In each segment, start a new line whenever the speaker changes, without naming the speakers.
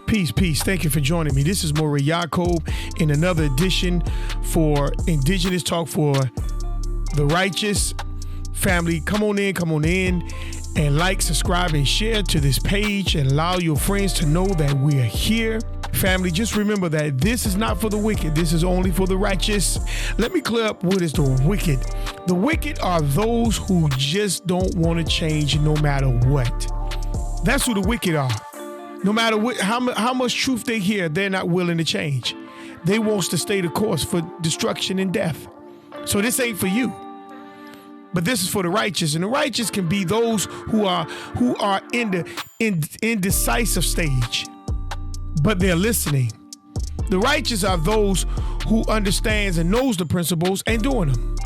Peace, peace. Thank you for joining me. This is Moreh Yaakov in another edition for Indigenous Talk for the Righteous. Family, come on in, and like, subscribe, and share to this page and allow your friends to know that we are here. Family, just remember that this is not for the wicked. This is only for the righteous. Let me clear up what is the wicked. The wicked are those who just don't want to change no matter what. That's who the wicked are. No matter what, how much truth they hear, they're not willing to change. They want to stay the course for destruction and death. So this ain't for you. But this is for the righteous, and the righteous can be those who are in the indecisive stage, but they're listening. The righteous are those who understands and knows the principles and doing them.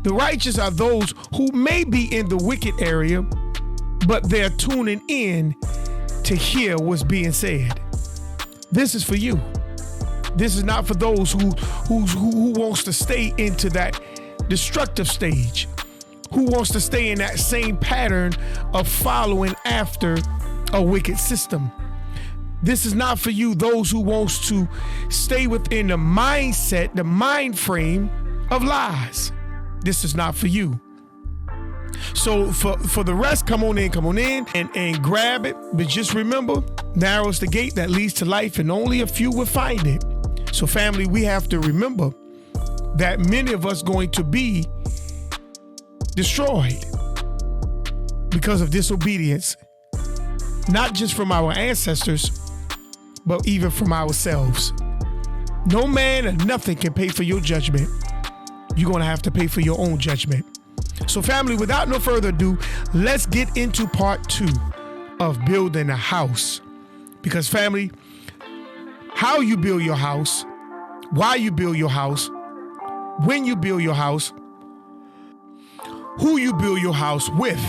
The righteous are those who may be in the wicked area, but they're tuning in to hear what's being said. This is for you. This is not for those who wants to stay into that destructive stage, who wants to stay in that same pattern of following after a wicked system. This is not for you, those who wants to stay within the mindset, the mind frame of lies. This is not for you. So for the rest, come on in and grab it. But just remember, narrow is the gate that leads to life, and only a few will find it. So family, we have to remember that many of us going to be destroyed because of disobedience, not just from our ancestors, but even from ourselves. No man and nothing can pay for your judgment. You're going to have to pay for your own judgment. So family, without no further ado, let's get into part 2 of building a house. Because family, how you build your house, why you build your house, when you build your house, who you build your house with,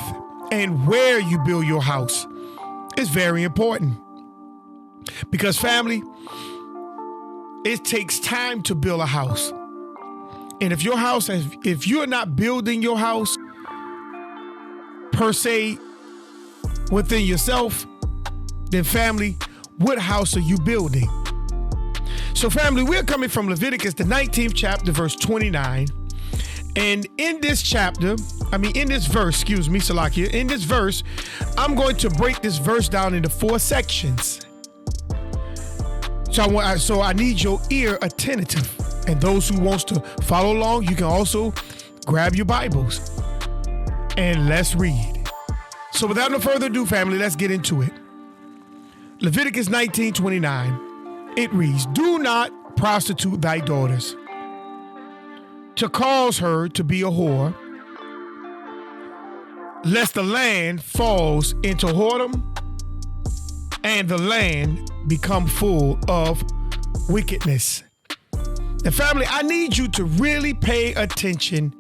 and where you build your house is very important. Because family, it takes time to build a house. And if you're not building your house per se within yourself, then family, what house are you building? So family, we're coming from Leviticus, the 19th chapter, verse 29. And in this verse, hezakiyah, in this verse, I'm going to break this verse down into 4 sections. So I need your ear attentive. And those who wants to follow along, you can also grab your Bibles and let's read. So without no further ado, family, let's get into it. Leviticus 19:29, it reads, "Do not prostitute thy daughters, to cause her to be a whore, lest the land falls into whoredom, and the land become full of wickedness." Now, family, I need you to really pay attention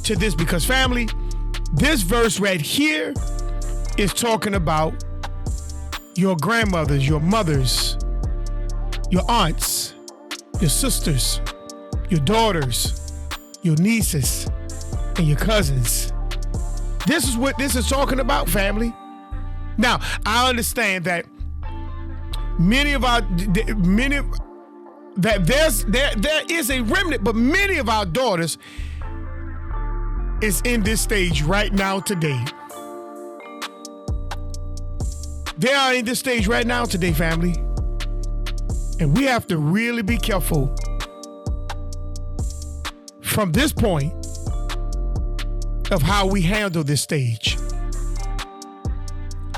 to this, because family, this verse right here is talking about your grandmothers, your mothers, your aunts, your sisters, your daughters, your nieces, and your cousins. This is what this is talking about, family. Now, I understand that there is a remnant, but many of our daughters is in this stage right now today. They are in this stage right now today, family. And we have to really be careful from this point of how we handle this stage.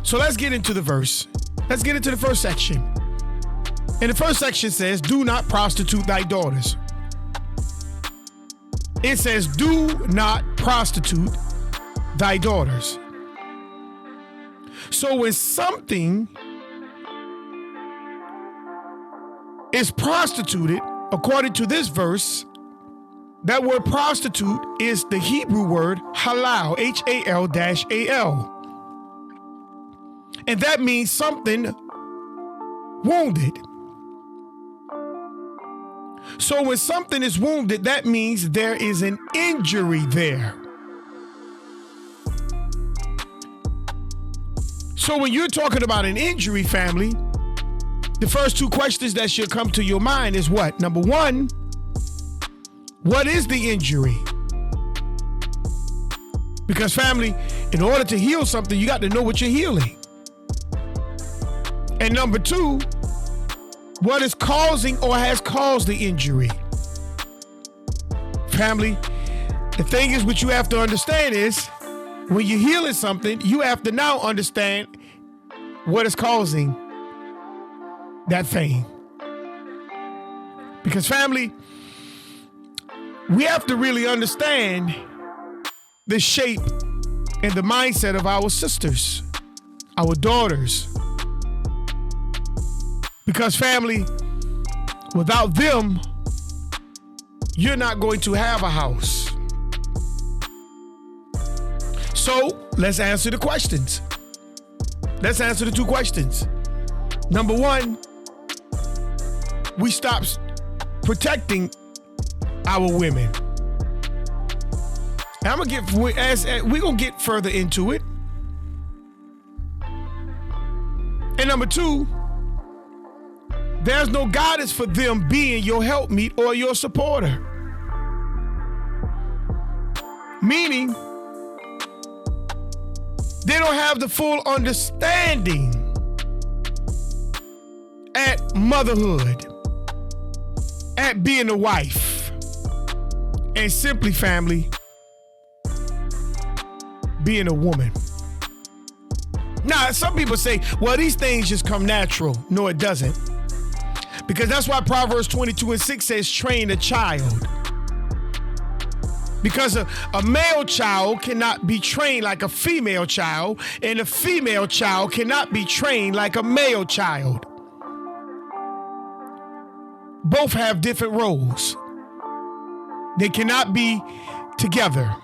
So let's get into the verse. Let's get into the first section. And the first section says, "Do not prostitute thy daughters." It says, "Do not prostitute thy daughters." So when something is prostituted, according to this verse, that word prostitute is the Hebrew word halal, H-A-L-A-L. And that means something wounded. So when something is wounded, that means there is an injury there. So when you're talking about an injury, family, the first two questions that should come to your mind is what? Number one, what is the injury? Because family, in order to heal something, you got to know what you're healing. And number two, what is causing or has caused the injury? Family, the thing is, what you have to understand is, when you're healing something, you have to now understand what is causing that thing. Because family, we have to really understand the shape and the mindset of our sisters, our daughters. Because family, without them, you're not going to have a house. So let's answer the questions. Let's answer the two questions. Number one, we stop protecting our women. And we're gonna get further into it. And number two, there's no guidance for them being your helpmeet or your supporter. Meaning, they don't have the full understanding at motherhood, at being a wife, and simply, family, being a woman. Now, some people say, well, these things just come natural. No, it doesn't. Because that's why Proverbs 22:6 says, train a child. Because a male child cannot be trained like a female child, and a female child cannot be trained like a male child. Both have different roles. They cannot be together.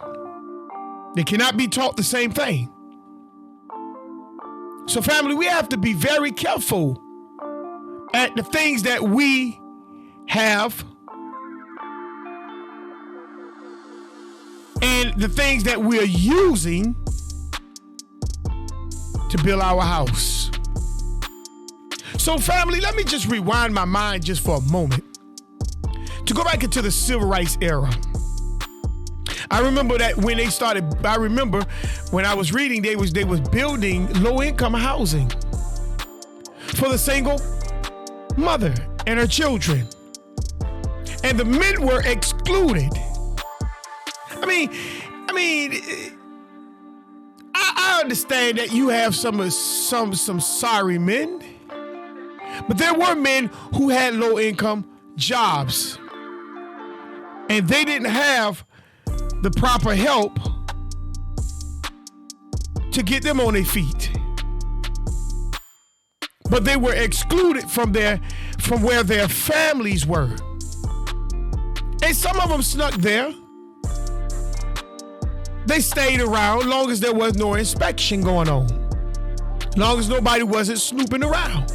They cannot be taught the same thing. So family, we have to be very careful at the things that we have and the things that we're using to build our house. So family, let me just rewind my mind just for a moment to go back into the civil rights era. I remember that when they started, I remember when I was reading, they was building low-income housing for the single mother and her children. And the men were excluded. I understand that you have some sorry men, but there were men who had low-income jobs, and they didn't have the proper help to get them on their feet. But they were excluded from where their families were. And some of them snuck there. They stayed around long as there was no inspection going on. Long as nobody wasn't snooping around.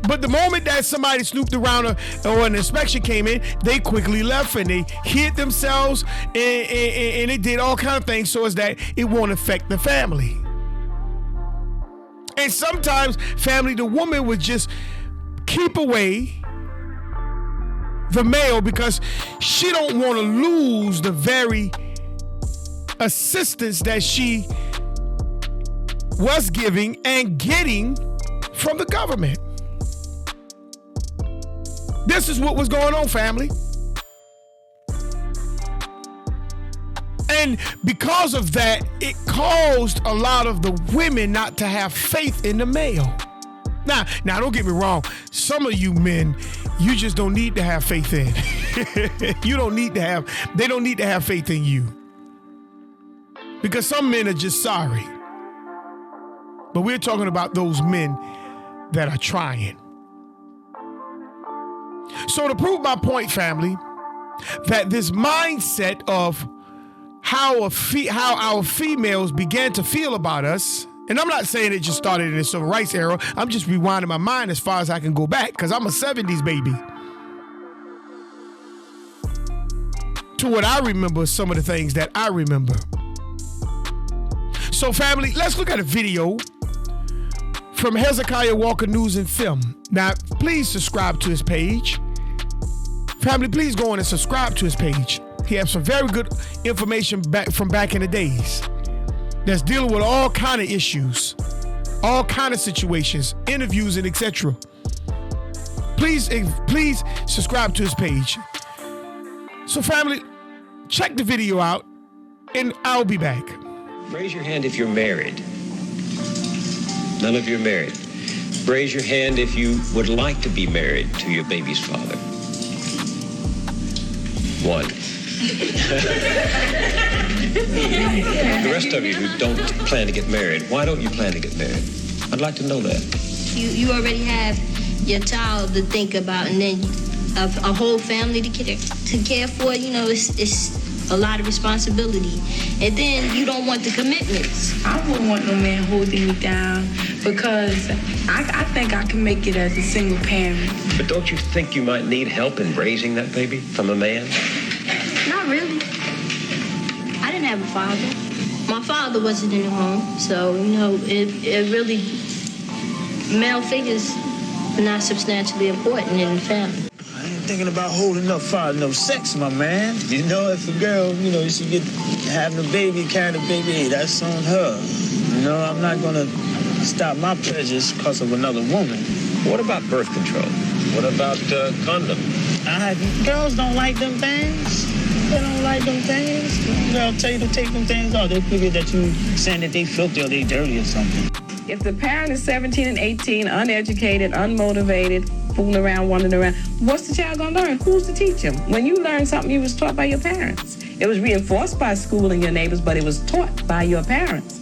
But the moment that somebody snooped around or an inspection came in, they quickly left and they hid themselves and they did all kinds of things so as that it won't affect the family. And sometimes, family, the woman would just keep away the male because she don't want to lose the very assistance that she was giving and getting from the government. This is what was going on, family. And because of that, it caused a lot of the women not to have faith in the male. Now, don't get me wrong. Some of you men, you just don't need to have faith in. They don't need to have faith in you. Because some men are just sorry. But we're talking about those men that are trying. So to prove my point, family, that this mindset of how our females began to feel about us, and I'm not saying it just started in the civil rights era, I'm just rewinding my mind as far as I can go back, because I'm a 70s baby. To what I remember, some of the things that I remember. So family, let's look at a video from Hezekiah Walker News and Film. Now, please subscribe to his page. Family, please go on and subscribe to his page. He has some very good information back in the days that's dealing with all kind of issues, all kind of situations, interviews, and etc. Please subscribe to his page. So, family, check the video out, and I'll be back.
Raise your hand if you're married. None of you are married. Raise your hand if you would like to be married to your baby's father. 1. The rest of you who don't plan to get married, why don't you plan to get married? I'd like to know that.
You already have your child to think about, and then a whole family to care for. You know, it's a lot of responsibility, and then you don't want the commitments.
I wouldn't want no man holding me down because I think I can make it as a single parent.
But don't you think you might need help in raising that baby from a man?
Not really. I didn't have a father. My father wasn't in the home, so, you know, it really, male figures are not substantially important in the family.
I ain't thinking about holding up for no sex, my man. You know, if a girl, you know, she get having a baby, carrying a baby, hey, that's on her. You know, I'm not gonna stop my pleasures because of another woman.
What about birth control? What about condom?
Girls don't like them things. They don't like them things. They'll tell you to take them things off. They figure that you saying that they filthy or they dirty or something.
If the parent is 17 and 18, uneducated, unmotivated, fooling around, wandering around, what's the child gonna learn? Who's to teach him? When you learn something, you was taught by your parents. It was reinforced by school and your neighbors, but it was taught by your parents.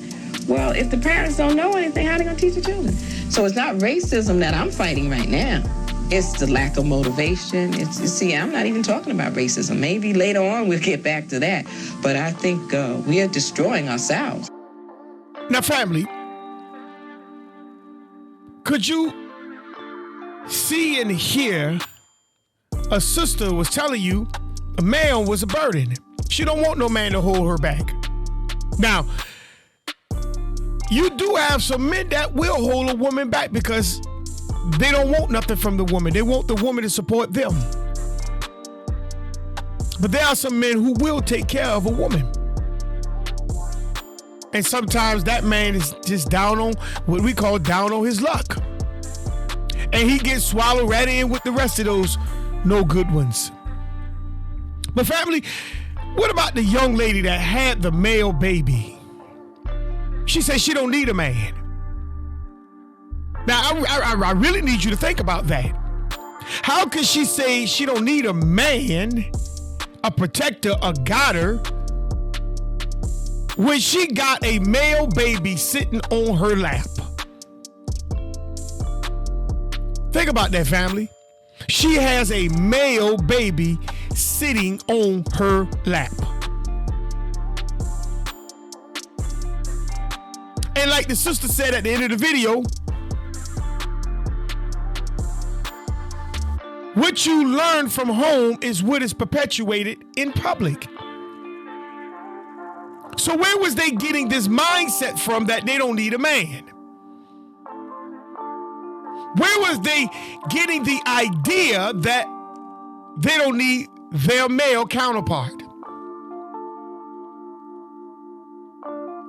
Well, if the parents don't know anything, how are they gonna teach the children? So it's not racism that I'm fighting right now. It's the lack of motivation. You see, I'm not even talking about racism. Maybe later on we'll get back to that. But I think we are destroying ourselves.
Now, family, could you see and hear a sister was telling you a man was a burden? She don't want no man to hold her back. Now, you do have some men that will hold a woman back because they don't want nothing from the woman. They want the woman to support them. But there are some men who will take care of a woman. And sometimes that man is just down on what we call down on his luck. And he gets swallowed right in with the rest of those no good ones. But family, what about the young lady that had the male baby? She said she don't need a man. Now, I really need you to think about that. How could she say she don't need a man, a protector, a guider, when she got a male baby sitting on her lap? Think about that, family. She has a male baby sitting on her lap. And like the sister said at the end of the video, what you learn from home is what is perpetuated in public. So where was they getting this mindset from that they don't need a man? Where was they getting the idea that they don't need their male counterpart?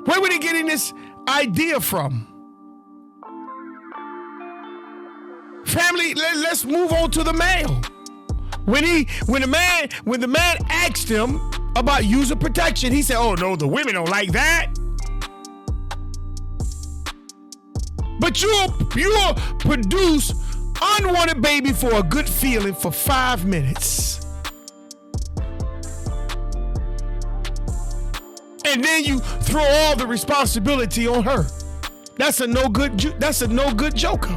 Where were they getting this idea from? Family, let's move on to the male. When the man asked him about user protection, he said, "Oh no, the women don't like that." But you'll produce unwanted baby for a good feeling for 5 minutes. And then you throw all the responsibility on her. That's a no good joker.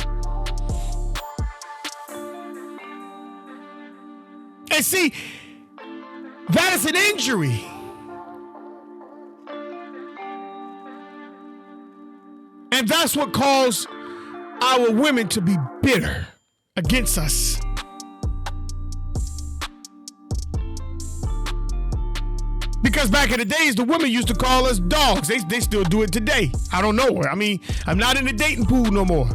And see, that is an injury. And that's what caused our women to be bitter against us. Because back in the days, the women used to call us dogs. They still do it today. I don't know. I mean, I'm not in the dating pool no more.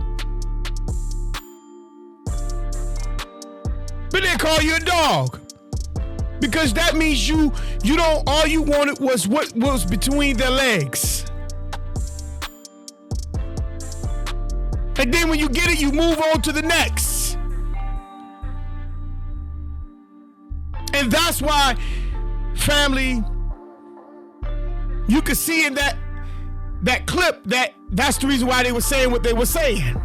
But they call you a dog. Because that means you don't, all you wanted was what was between their legs. And then when you get it, you move on to the next. And that's why, family, you could see in that clip that's the reason why they were saying what they were saying.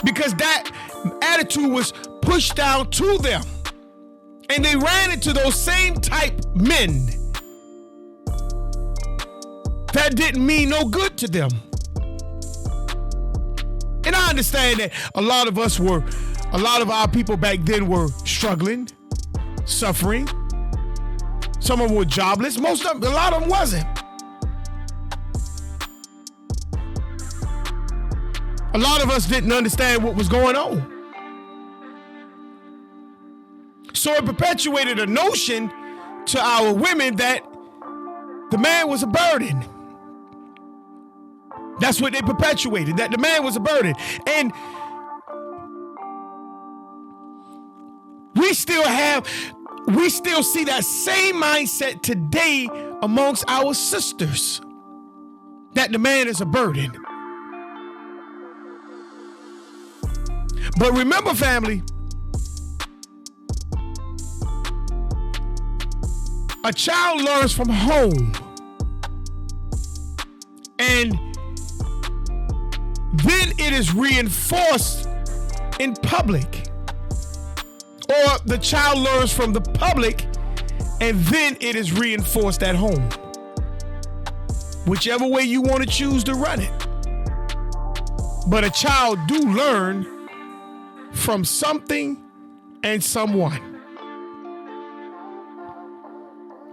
Because that attitude was pushed down to them. And they ran into those same type men that didn't mean no good to them. And I understand that a lot of our people back then were struggling, suffering. Some of them were jobless. A lot of them wasn't. A lot of us didn't understand what was going on. So it perpetuated a notion to our women that the man was a burden. That's what they perpetuated, that the man was a burden. And we still see that same mindset today amongst our sisters, that the man is a burden. But remember, family, a child learns from home, and then it is reinforced in public. Or the child learns from the public, and then it is reinforced at home. Whichever way you want to choose to run it. But a child do learn from something and someone.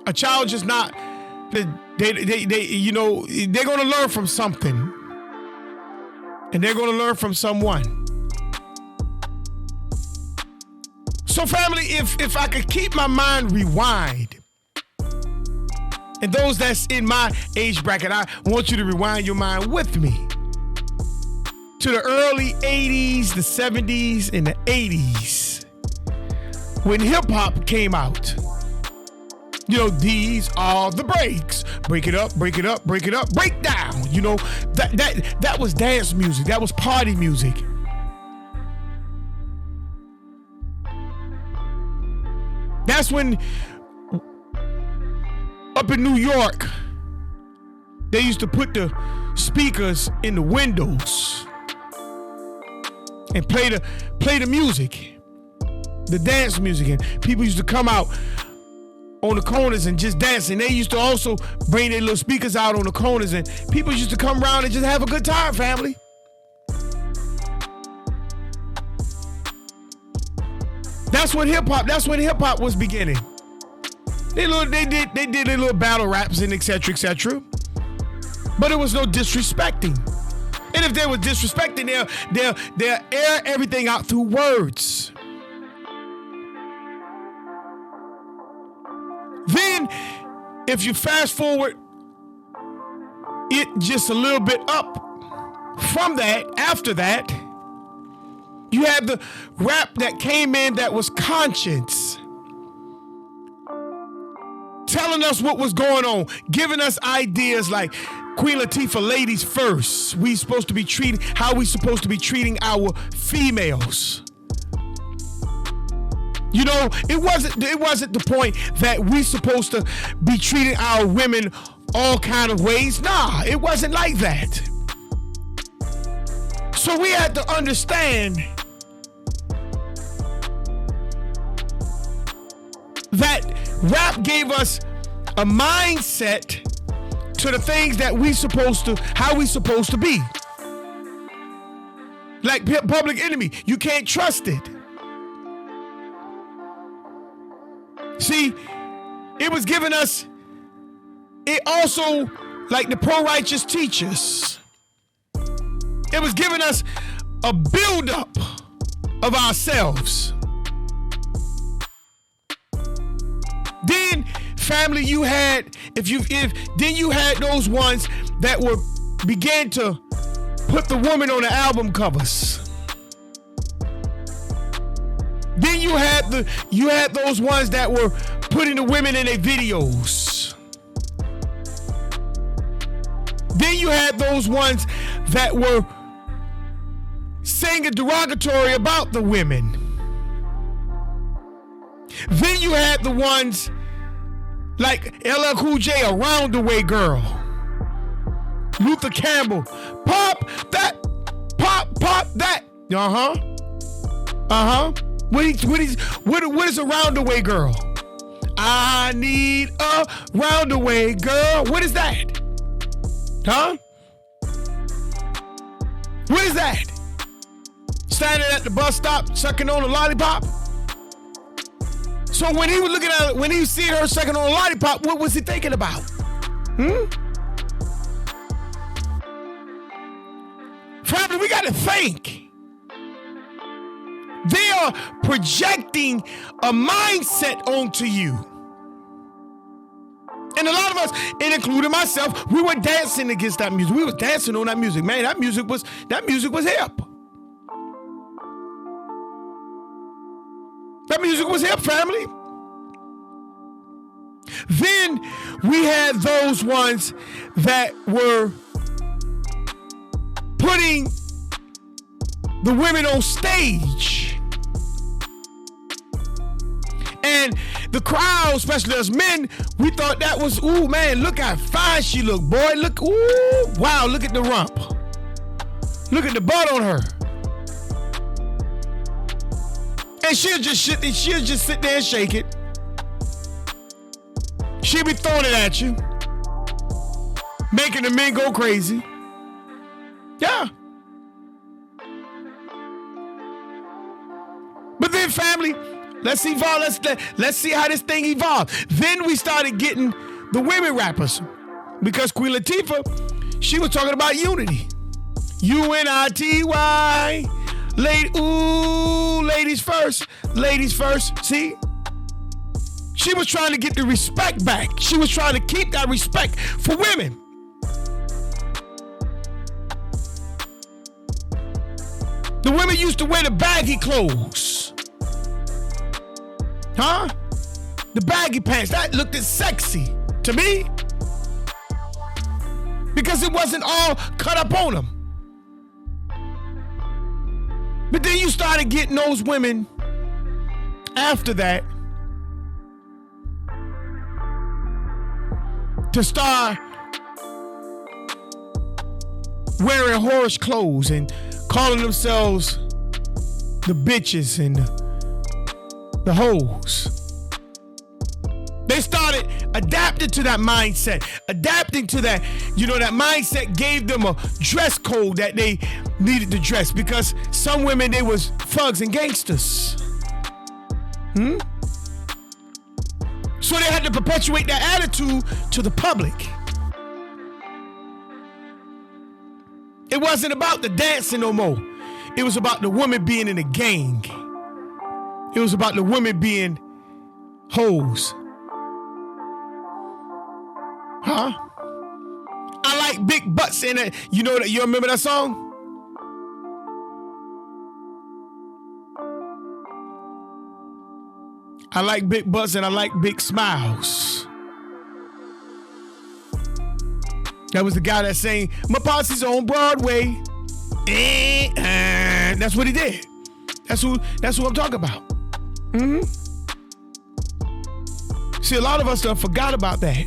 A child just not, they're going to learn from something. And they're going to learn from someone. So family, if I could keep my mind rewind, and those that's in my age bracket, I want you to rewind your mind with me to the early 80s, the 70s, and the 80s, when hip-hop came out. You know, these are the breaks. Break it up, break it up, break it up, break down. You know, that was dance music. That was party music. That's when, up in New York, they used to put the speakers in the windows and play the music, the dance music, and people used to come out on the corners and just dance. And they used to also bring their little speakers out on the corners, and people used to come around and just have a good time, family. That's when hip hop was beginning. They did their little battle raps and et cetera, but it was no disrespecting. And if they were disrespecting, they'll air everything out through words. Then, if you fast forward it just a little bit up from that, after that, you have the rap that came in that was conscience, telling us what was going on, giving us ideas like Queen Latifah, ladies first. How we supposed to be treating our females. You know, it wasn't the point that we supposed to be treating our women all kind of ways. Nah, it wasn't like that. So we had to understand that rap gave us a mindset to the things that how we supposed to be. Like Public Enemy, you can't trust it. See, it was giving us, it also, like the pro-righteous teachers, it was giving us a build-up of ourselves. Then family, you had then you had those ones that began to put the woman on the album covers. Then you had those ones that were putting the women in their videos. Then you had those ones that were saying a derogatory about the women. Then you had the ones like LL Cool J, a roundaway girl. Luther Campbell, pop that. What is a roundaway girl? I need a roundaway girl. What is that? Huh? What is that? Standing at the bus stop, sucking on a lollipop? So when he was looking at it, when he see her sucking on a lollipop, what was he thinking about? Family, we got to think. They are projecting a mindset onto you. And a lot of us, and including myself, we were dancing against that music. We was dancing on that music. Man, that music was hip. That music was hip, family. Then we had those ones that were putting the women on stage. And the crowd, especially us men, we thought that was, ooh, man, look how fine she look, boy. Look, ooh, wow, look at the rump. Look at the butt on her. And she'll just sit there and shake it. She'll be throwing it at you, making the men go crazy. Yeah. But then, family, let's evolve. Let's see how this thing evolved. Then we started getting the women rappers, because Queen Latifah, she was talking about unity. UNITY. Ladies first. Ladies first. See? She was trying to get the respect back. She was trying to keep that respect for women. The women used to wear the baggy clothes. Huh? The baggy pants. That looked sexy to me. Because it wasn't all cut up on them. But then you started getting those women after that to start wearing whorish clothes and calling themselves the bitches and the hoes. They started adapting to that mindset, adapting to that, that mindset gave them a dress code that they needed to dress, because some women, they was thugs and gangsters. So they had to perpetuate that attitude to the public. It wasn't about the dancing no more. It was about the woman being in a gang. It was about the women being hoes. Huh? I like big butts in it. You remember that song? I like big butts and I like big smiles. That was the guy that sang, "My posse's on Broadway." That's what he did. That's who I'm talking about. See, a lot of us done forgot about that.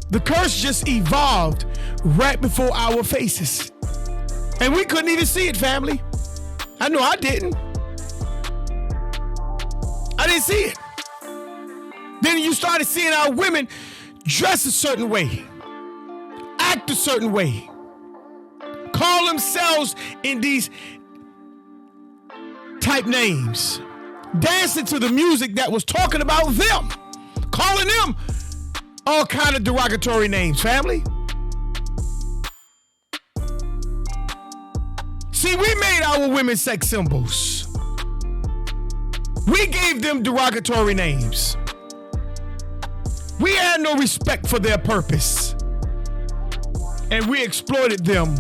The curse just evolved right before our faces. And we couldn't even see it, family. I know I didn't. I didn't see it. Then you started seeing our women dress a certain way, act a certain way, call themselves in these type names, dancing to the music that was talking about them, calling them all kind of derogatory names, family. See, we made our women sex symbols. We gave them derogatory names. We had no respect for their purpose. And we exploited them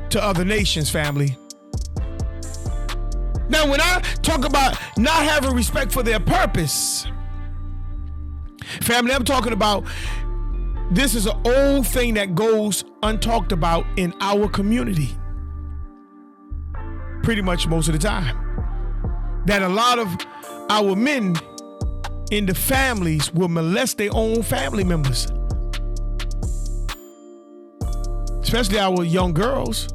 to other nations, family. Now, when I talk about not having respect for their purpose, family, I'm talking about this is an old thing that goes untalked about in our community. Pretty much most of the time. That a lot of our men in the families will molest their own family members. Especially our young girls.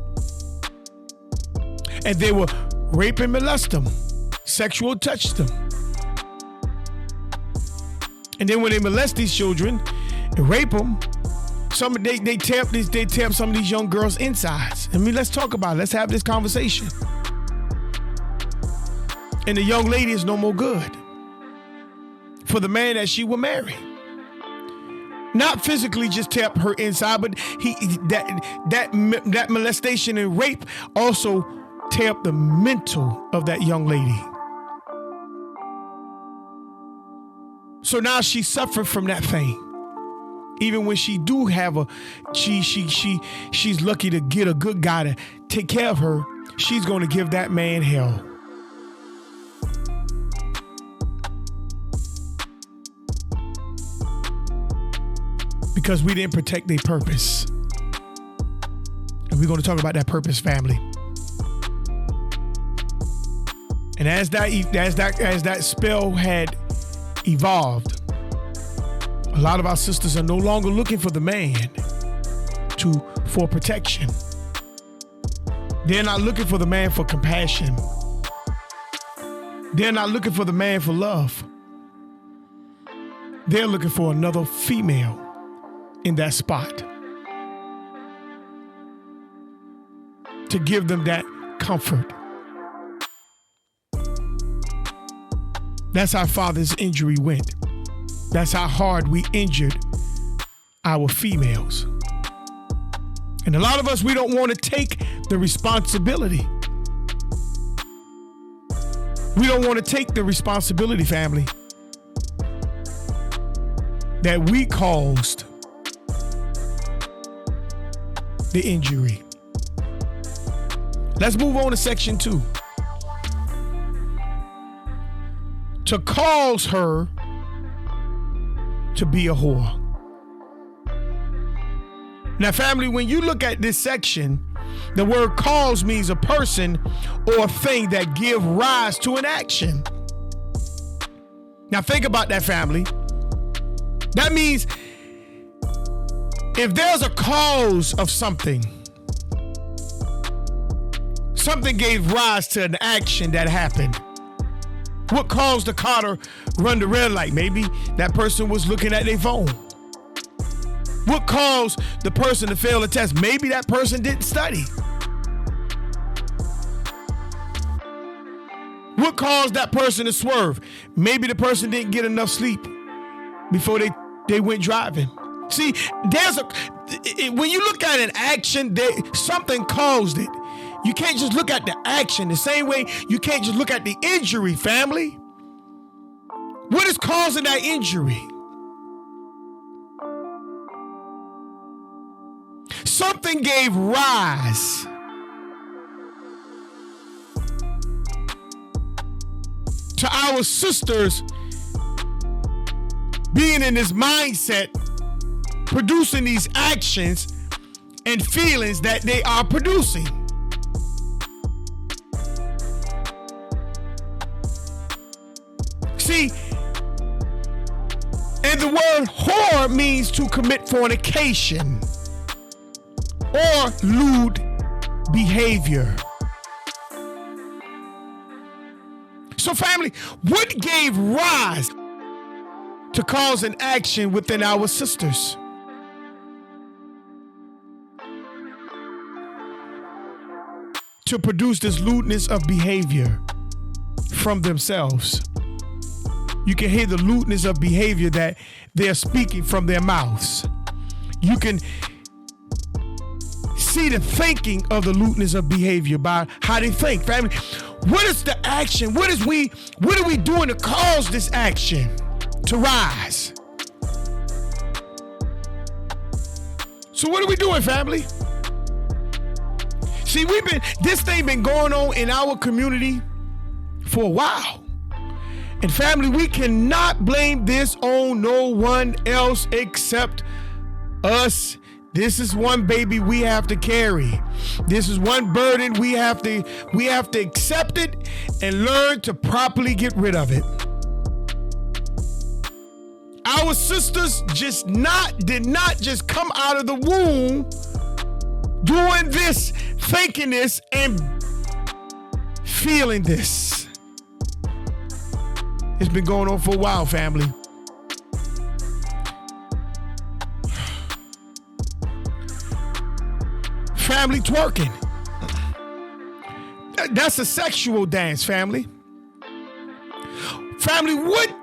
And they will rape and molest them, sexual touch them. And then when they molest these children and rape them, they tear up some of these young girls' insides. I mean, let's talk about it. Let's have this conversation. And the young lady is no more good for the man that she will marry. Not physically just tear up her inside, but that molestation and rape also tear up the mental of that young lady. So now she's suffering from that thing. Even when she do have she's lucky to get a good guy to take care of her, she's going to give that man hell. Because we didn't protect their purpose. And we're going to talk about that purpose, family. And as that spell had evolved, a lot of our sisters are no longer looking for the man for protection. They're not looking for the man for compassion. They're not looking for the man for love. They're looking for another female in that spot to give them that comfort. That's how Father's injury went. That's how hard we injured our females. And a lot of us, we don't want to take the responsibility. We don't want to take the responsibility, family, that we caused the injury. Let's move on to section 2. To cause her to be a whore. Now, family, when you look at this section, the word cause means a person or a thing that give rise to an action. Now, think about that, family. That means if there's a cause of something, something gave rise to an action that happened. What caused the car to run the red light? Maybe that person was looking at their phone. What caused the person to fail a test? Maybe that person didn't study. What caused that person to swerve? Maybe the person didn't get enough sleep before they went driving. See, when you look at an action, something caused it. You can't just look at the action the same way you can't just look at the injury, family. What is causing that injury? Something gave rise to our sisters being in this mindset, producing these actions and feelings that they are producing. See, and the word whore means to commit fornication or lewd behavior. So, family, what gave rise to cause an action within our sisters? To produce this lewdness of behavior from themselves. You can hear the lewdness of behavior that they're speaking from their mouths. You can see the thinking of the lewdness of behavior by how they think. Family, What is the action? What are we doing to cause this action to rise? So what are we doing, family? See, this thing been going on in our community for a while. And family, we cannot blame this on no one else except us. This is one baby we have to carry. This is one burden we have to accept it and learn to properly get rid of it. Our sisters did not just come out of the womb doing this, thinking this, and feeling this. It's been going on for a while, family. Family, twerking. That's a sexual dance, family. Family, what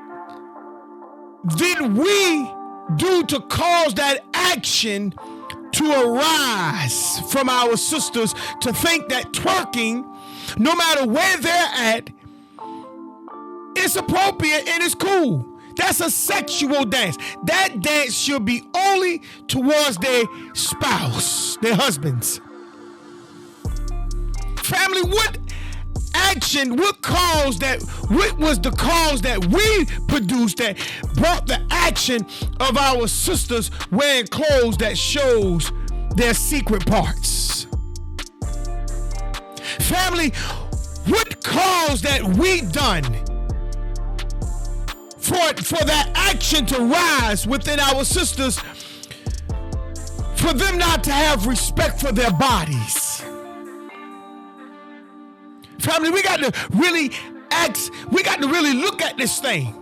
did we do to cause that action to arise from our sisters to think that twerking, no matter where they're at, it's appropriate and it's cool? That's a sexual dance. That dance should be only towards their spouse, their husbands. Family, what was the cause that we produced that brought the action of our sisters wearing clothes that shows their secret parts? Family, what cause that we done for that action to rise within our sisters, for them not to have respect for their bodies? Family, we got to really look at this thing,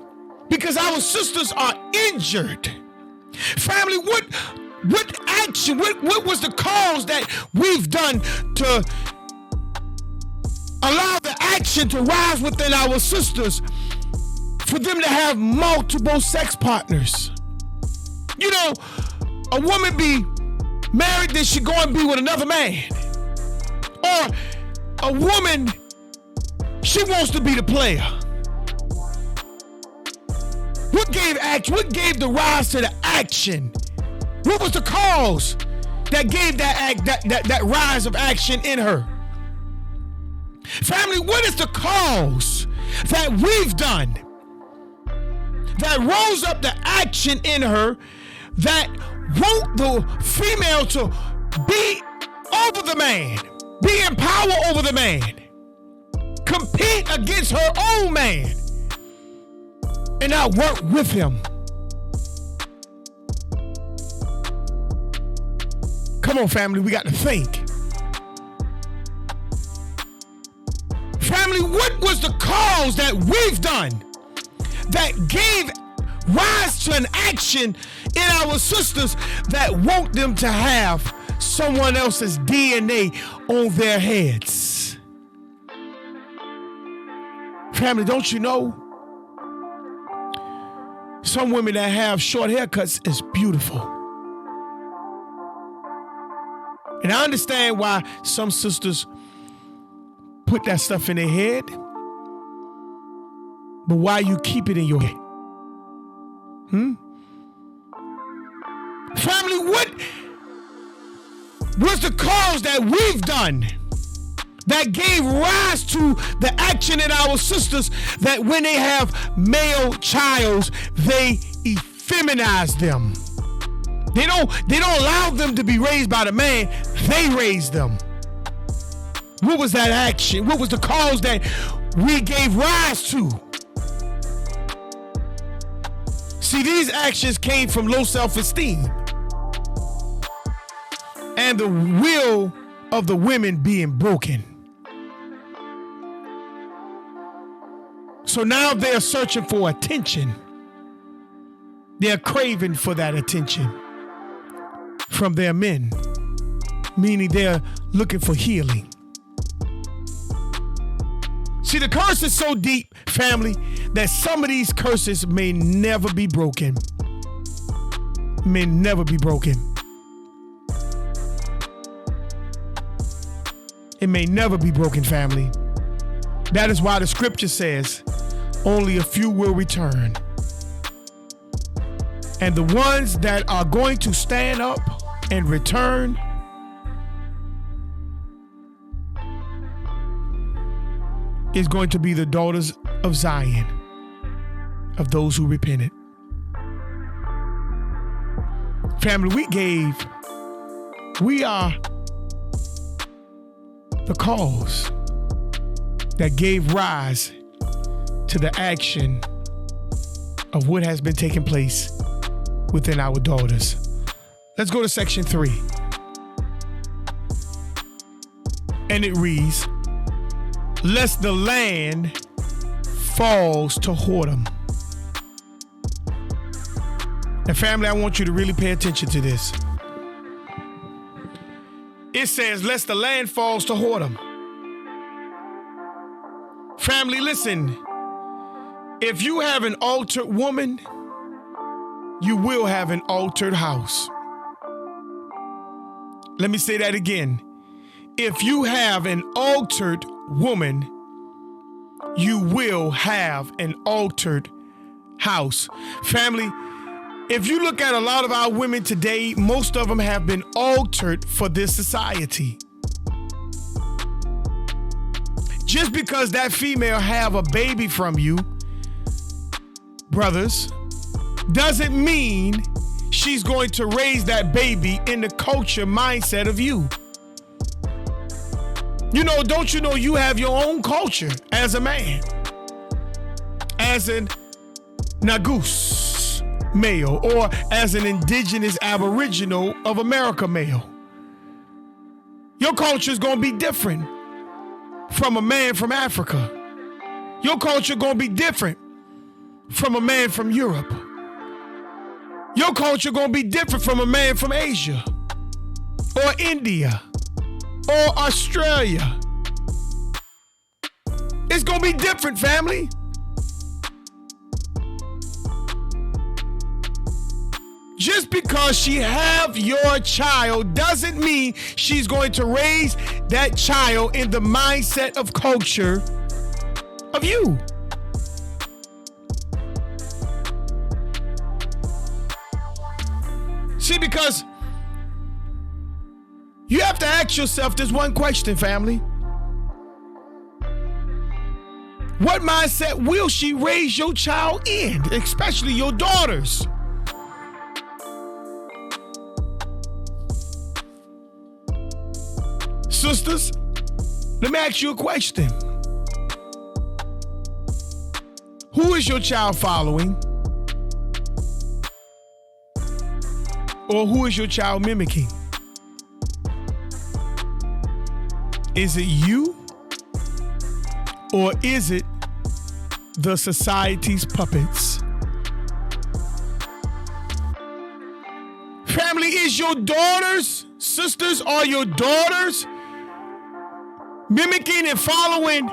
because our sisters are injured. Family, what action, what was the cause that we've done to allow the action to rise within our sisters for them to have multiple sex partners? You know, a woman be married, then she go and be with another man. Or a woman, she wants to be the player. What gave the rise to the action? What was the cause that gave that rise of action in her? Family, what is the cause that we've done that rose up the action in her that want the female to be over the man, be in power over the man, compete against her own man, and not work with him? Come on, family, we got to think. Family, what was the cause that we've done that gave rise to an action in our sisters that want them to have someone else's DNA on their heads? Family, don't you know? Some women that have short haircuts is beautiful. And I understand why some sisters put that stuff in their head, but why you keep it in your head? Family, what was the cause that we've done that gave rise to the action in our sisters that when they have male childs, they effeminize them? They don't allow them to be raised by the man, they raise them. What was that action? What was the cause that we gave rise to? See, these actions came from low self-esteem and the will of the women being broken. So now they're searching for attention. They're craving for that attention from their men, meaning they're looking for healing. See, the curse is so deep, family, that some of these curses may never be broken. May never be broken. It may never be broken, family. That is why the scripture says only a few will return. And the ones that are going to stand up and return is going to be the daughters of Zion, of those who repented. Family, we are the cause that gave rise to the action of what has been taking place within our daughters. Let's go to section 3. And it reads, lest the land falls to whoredom. Now, family, I want you to really pay attention to this. It says, lest the land falls to whoredom. Family, listen. If you have an altered woman, you will have an altered house. Let me say that again. If you have an altered woman, you will have an altered house. Family, if you look at a lot of our women today, most of them have been altered for this society. Just because that female have a baby from you, brothers, doesn't mean she's going to raise that baby in the culture mindset of you. You know, don't you know you have your own culture as a man, as an Nagus male, or as an indigenous aboriginal of America male? Your culture is going to be different from a man from Africa. Your culture is going to be different from a man from Europe. Your culture is going to be different from a man from Asia or India or Australia. It's going to be different, family. Just because she have your child doesn't mean she's going to raise that child in the mindset of culture of you. See, because you have to ask yourself this one question, family. What mindset will she raise your child in, especially your daughters? Sisters, let me ask you a question. Who is your child following? Or who is your child mimicking? Is it you? Or is it the society's puppets? Family, is your daughters, sisters, are your daughters mimicking and following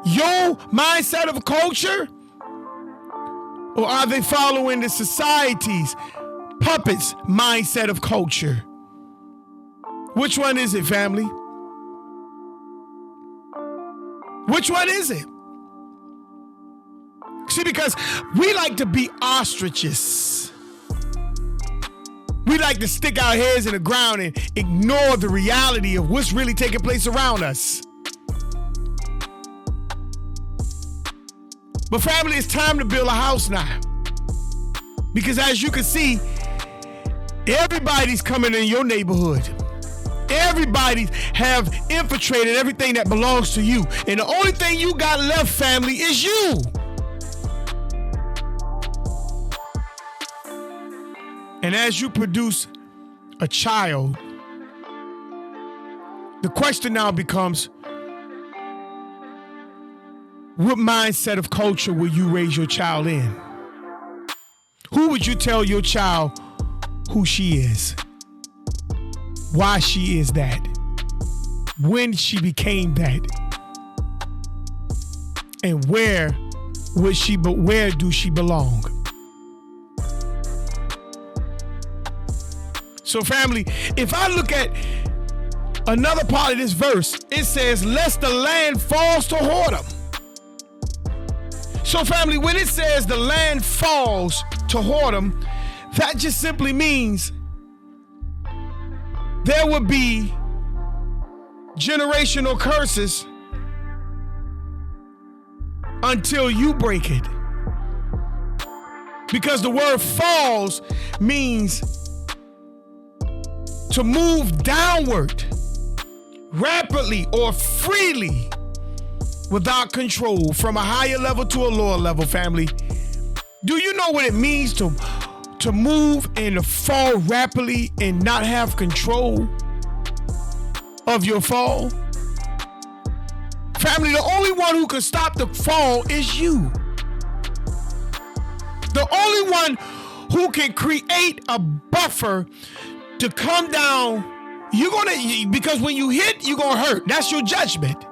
your mindset of culture? Or are they following the society's puppets mindset of culture? Which one is it, family? Which one is it? See, because we like to be ostriches. We like to stick our heads in the ground and ignore the reality of what's really taking place around us. But family, it's time to build a house now. Because as you can see, everybody's coming in your neighborhood. Everybody have infiltrated everything that belongs to you. And the only thing you got left, family, is you. And as you produce a child, the question now becomes, what mindset of culture will you raise your child in? Who would you tell your child who she is? Why she is that? When she became that? And where do she belong? So family, if I look at another part of this verse, it says, lest the land falls to whoredom. So family, when it says the land falls to whoredom, that just simply means there will be generational curses until you break it. Because the word falls means to move downward rapidly or freely without control from a higher level to a lower level, family. Do you know what it means to move and to fall rapidly and not have control of your fall? Family, the only one who can stop the fall is you. The only one who can create a buffer to come down, because when you hit, you're gonna hurt. That's your judgment.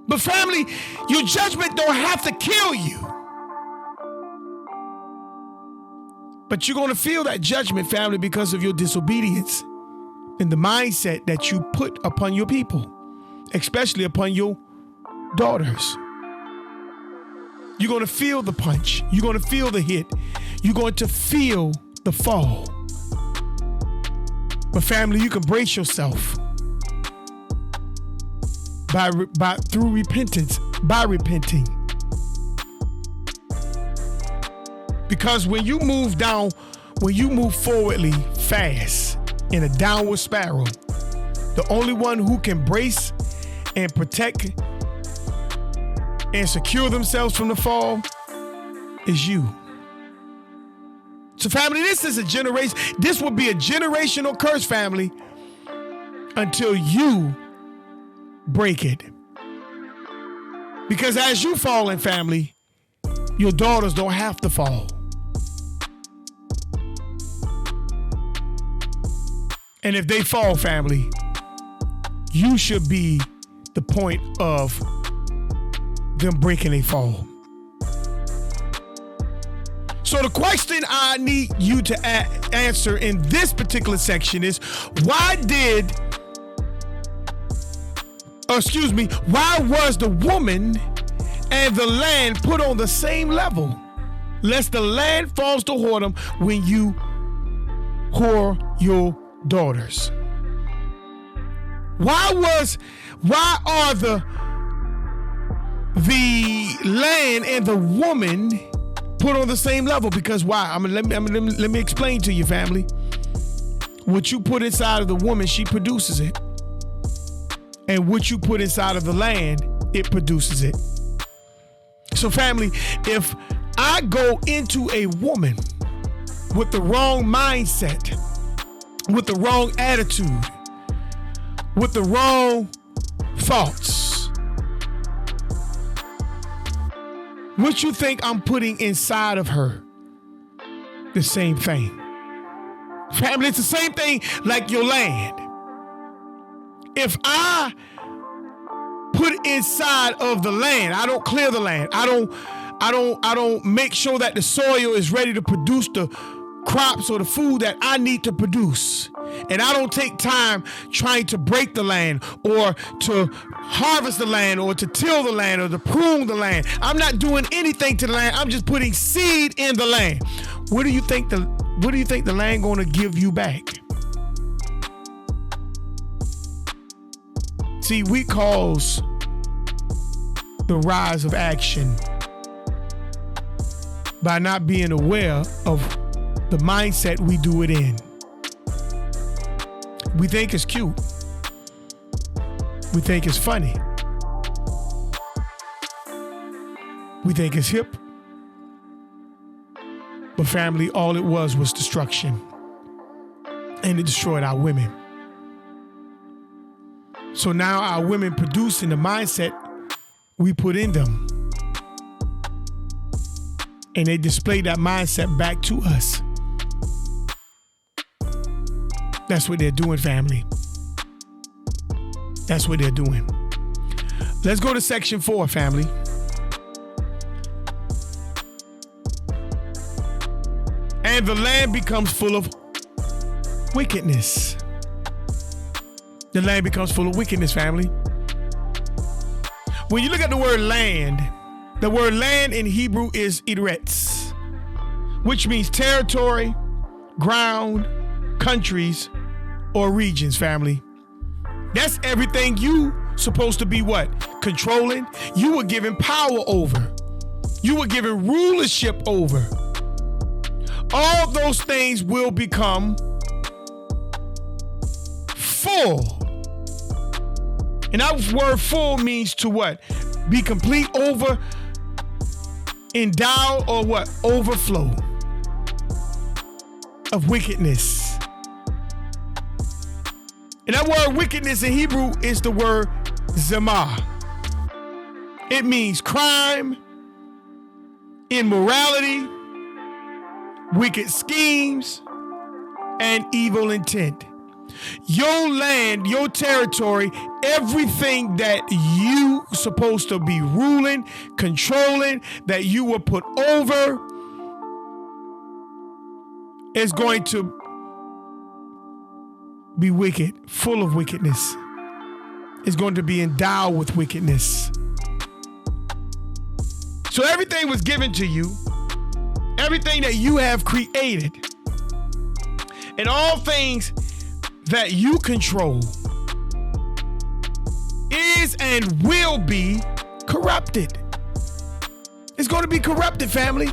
But family, your judgment don't have to kill you. But you're gonna feel that judgment, family, because of your disobedience and the mindset that you put upon your people, especially upon your daughters. You're going to feel the punch. You're going to feel the hit. You're going to feel the fall. But family, you can brace yourself through repentance, by repenting. Because when you move forwardly fast in a downward spiral, the only one who can brace and protect and secure themselves from the fall is you. So family, this will be a generational curse, family, until you break it. Because as you fall in, family, your daughters don't have to fall. And if they fall, family, you should be the point of them breaking a fall. So the question I need you to answer in this particular section is, why was the woman and the land put on the same level, lest the land falls to whoredom when you whore your daughters? Why are the land and the woman put on the same level? Because why? Let me explain to you, family. What you put inside of the woman, she produces it. And what you put inside of the land, it produces it. So family, if I go into a woman with the wrong mindset, with the wrong attitude, with the wrong thoughts, what you think I'm putting inside of her? The same thing. Family, it's the same thing like your land. If I put inside of the land, I don't clear the land. I don't make sure that the soil is ready to produce the crops or the food that I need to produce. And I don't take time trying to break the land or to harvest the land or to till the land or to prune the land. I'm not doing anything to the land. I'm just putting seed in the land. What do you think the land gonna give you back? See, we cause the rise of action by not being aware of the mindset we do it in. We think it's cute. We think it's funny. We think it's hip. But family, all it was destruction. And it destroyed our women. So now our women produce in the mindset we put in them. And they display that mindset back to us. That's what they're doing, family. That's what they're doing. Let's go to section 4, family. And the land becomes full of wickedness. The land becomes full of wickedness, family. When you look at the word land, The word land in Hebrew is eretz, which means territory, ground, countries, or regions, family. That's everything you supposed to be what? Controlling. You were given power over. You were given rulership over. All those things will become full. And that word full means to what? Be complete, over, endow, or what? Overflow of wickedness. And that word wickedness in Hebrew is the word zamah. It means crime, immorality, wicked schemes, and evil intent. Your land, your territory, everything that you supposed to be ruling, controlling, that you were put over, is going to be wicked, full of wickedness. It's going to be endowed with wickedness. So everything was given to you, everything that you have created, and all things that you control is and will be corrupted. It's going to be corrupted, family,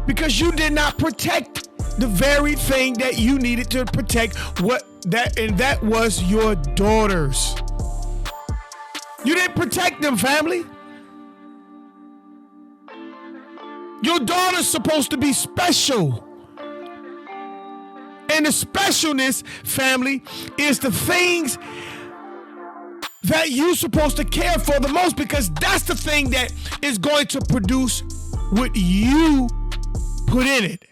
because you did not protect the very thing that you needed to protect, and that was your daughters. You didn't protect them, family. Your daughter's supposed to be special. And the specialness, family, is the things that you're supposed to care for the most, because that's the thing that is going to produce what you put in it.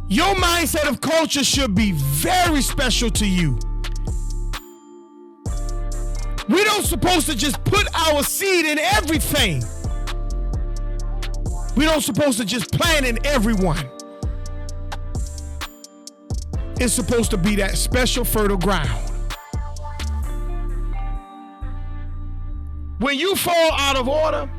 Your mindset of culture should be very special to you. We don't supposed to just put our seed in everything. We don't supposed to just plant in everyone. It's supposed to be that special fertile ground. When you fall out of order,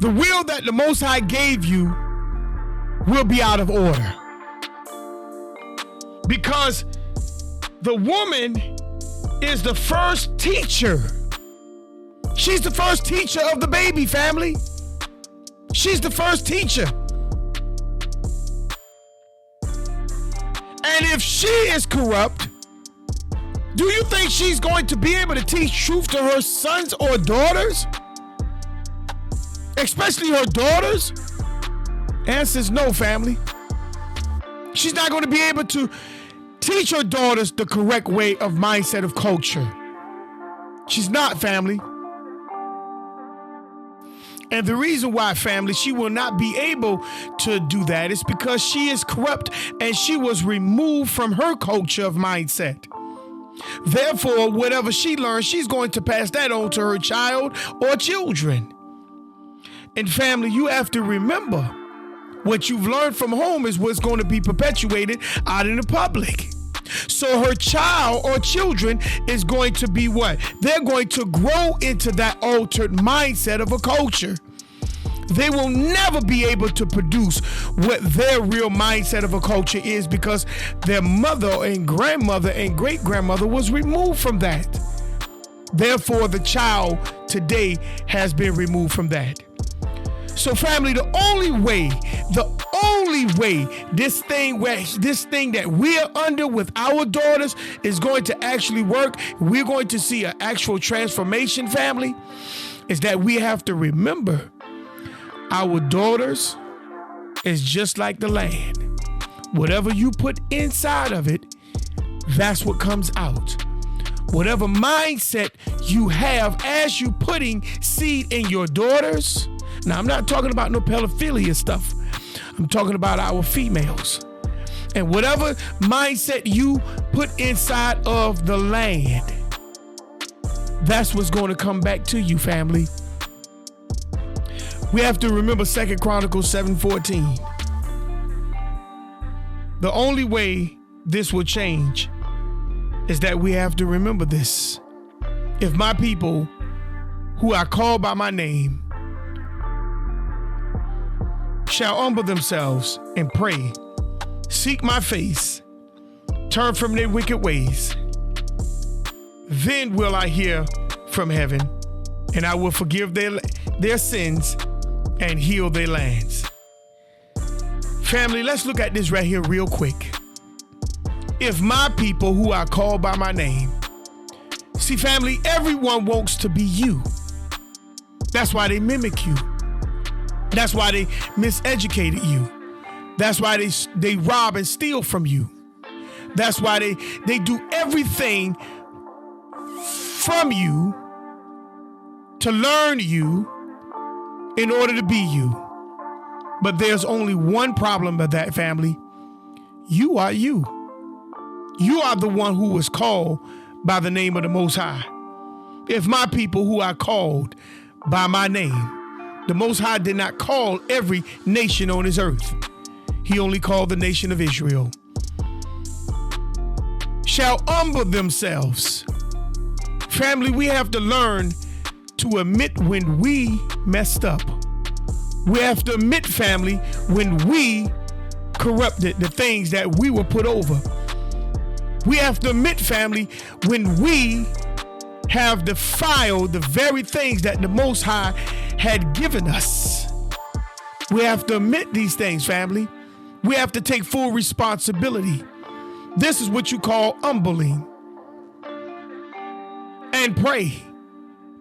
the will that the Most High gave you will be out of order. Because the woman is the first teacher. She's the first teacher of the baby, family. She's the first teacher. And if she is corrupt, do you think she's going to be able to teach truth to her sons or daughters? Especially her daughters? Answer is no, family. She's not going to be able to teach her daughters the correct way of mindset of culture. She's not, family. And the reason why, family, she will not be able to do that is because she is corrupt and she was removed from her culture of mindset. Therefore, whatever she learns, she's going to pass that on to her child or children. And family, you have to remember, what you've learned from home is what's going to be perpetuated out in the public. So her child or children is going to be what? They're going to grow into that altered mindset of a culture. They will never be able to produce what their real mindset of a culture is, because their mother and grandmother and great-grandmother was removed from that. Therefore, the child today has been removed from that. So family, the only way this thing that we're under with our daughters is going to actually work, we're going to see an actual transformation, family, is that we have to remember our daughters is just like the land. Whatever you put inside of it, that's what comes out. Whatever mindset you have as you putting seed in your daughters. Now, I'm not talking about no pedophilia stuff. I'm talking about our females. And whatever mindset you put inside of the land, that's what's going to come back to you, family. We have to remember 2 Chronicles 7:14. The only way this will change is that we have to remember this. If my people who are called by my name shall humble themselves and pray, seek my face, turn from their wicked ways, then will I hear from heaven, and I will forgive their sins and heal their lands. Family, let's look at this right here real quick. If my people who are called by my name, see family, everyone wants to be you. That's why they mimic you. That's why they miseducated you. That's why they rob and steal from you. That's why they do everything from you to learn you in order to be you. But there's only one problem with that, family. You are you. You are the one who was called by the name of the Most High. If my people who are called by my name, the Most High did not call every nation on his earth. He only called the nation of Israel. Shall humble themselves. Family, we have to learn to admit when we messed up. We have to admit, family, when we corrupted the things that we were put over. We have to admit, family, when we have defiled the very things that the Most High had given us. We have to admit these things, family. We have to take full responsibility. This is what you call humbling. And pray.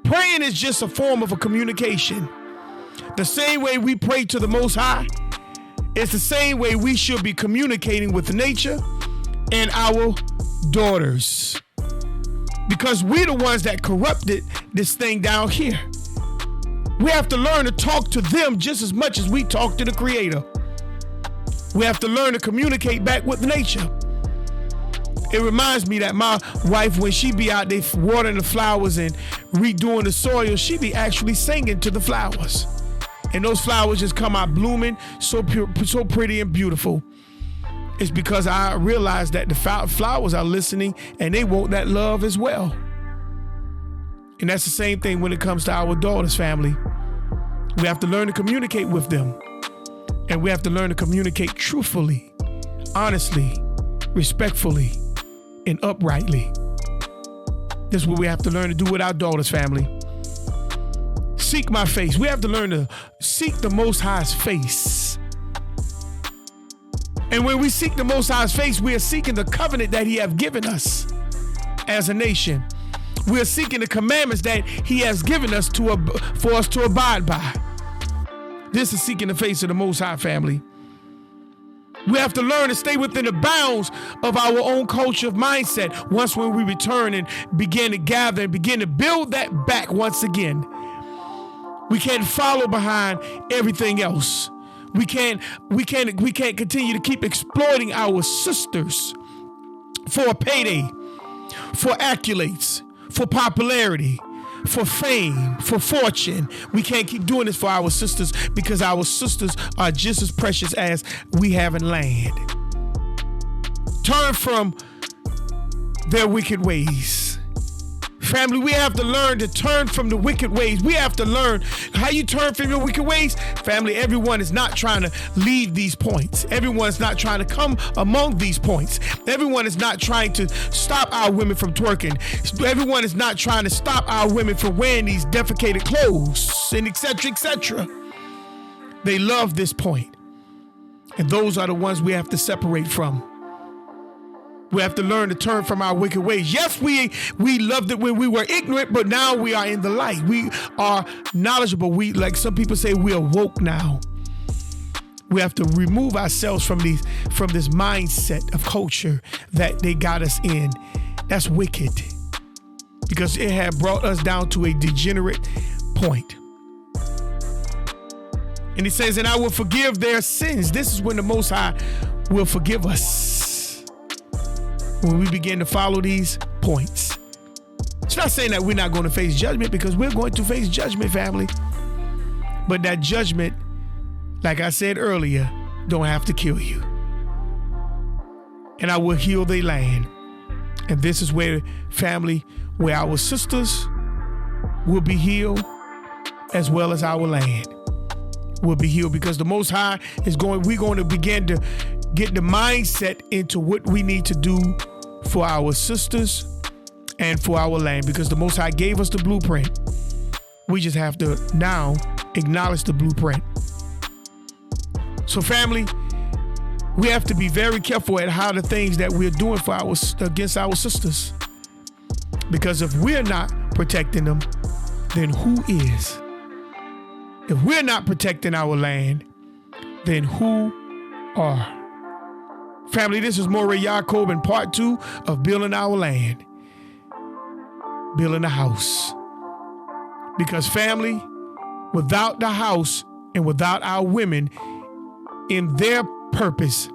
Praying is just a form of a communication. The same way we pray to the Most High, it's the same way we should be communicating with nature and our daughters. Because we're the ones that corrupted this thing down here. We have to learn to talk to them just as much as we talk to the Creator. We have to learn to communicate back with nature. It reminds me that my wife, when she be out there watering the flowers and redoing the soil, she be actually singing to the flowers. And those flowers just come out blooming so pure, so pretty and beautiful. It's because I realize that the flowers are listening and they want that love as well. And that's the same thing when it comes to our daughters, family. We have to learn to communicate with them. And we have to learn to communicate truthfully, honestly, respectfully, and uprightly. This is what we have to learn to do with our daughters, family. Seek my face. We have to learn to seek the Most High's face. And when we seek the Most High's face, we are seeking the covenant that he has given us as a nation. We are seeking the commandments that he has given us for us to abide by. This is seeking the face of the Most High, family. We have to learn to stay within the bounds of our own culture of mindset once when we return and begin to gather and begin to build that back once again. We can't follow behind everything else. We can't continue to keep exploiting our sisters for a payday, for accolades, for popularity, for fame, for fortune. We can't keep doing this for our sisters because our sisters are just as precious as we have in land. Turn from their wicked ways. Family, we have to learn to turn from the wicked ways. We have to learn how you turn from your wicked ways. Family, everyone is not trying to leave these points. Everyone is not trying to come among these points. Everyone is not trying to stop our women from twerking. Everyone is not trying to stop our women from wearing these defecated clothes and etc., etc. They love this point. And those are the ones we have to separate from. We have to learn to turn from our wicked ways. Yes, we loved it when we were ignorant, but now we are in the light. We are knowledgeable. We, like some people say, we are woke now. We have to remove ourselves from this mindset of culture that they got us in. That's wicked. Because it had brought us down to a degenerate point. And he says, and I will forgive their sins. This is when the Most High will forgive us. When we begin to follow these points. It's not saying that we're not going to face judgment, because we're going to face judgment, family. But that judgment, like I said earlier, don't have to kill you. And I will heal their land. And this is where family, where our sisters will be healed as well as our land will be healed, because the Most High we're going to begin to get the mindset into what we need to do for our sisters and for our land, because the Most High gave us the blueprint. We just have to now acknowledge the blueprint. So family, we have to be very careful at how the things that we're doing against our sisters, because if we're not protecting them, then who is? If we're not protecting our land, then who are? Family, this is Moreh Yaakov in part 2 of Building Our Land, building a house. Because family, without the house and without our women in their purpose,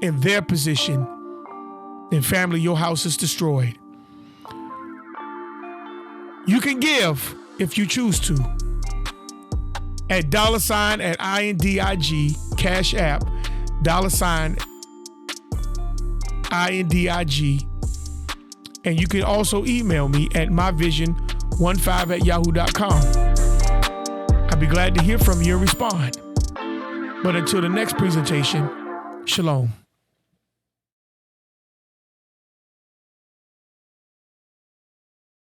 in their position, then family, your house is destroyed. You can give if you choose to at $ at INDIG, Cash App, $ INDIG. And you can also email me at myvision15@yahoo.com. I'd be glad to hear from you and respond. But until the next presentation, shalom.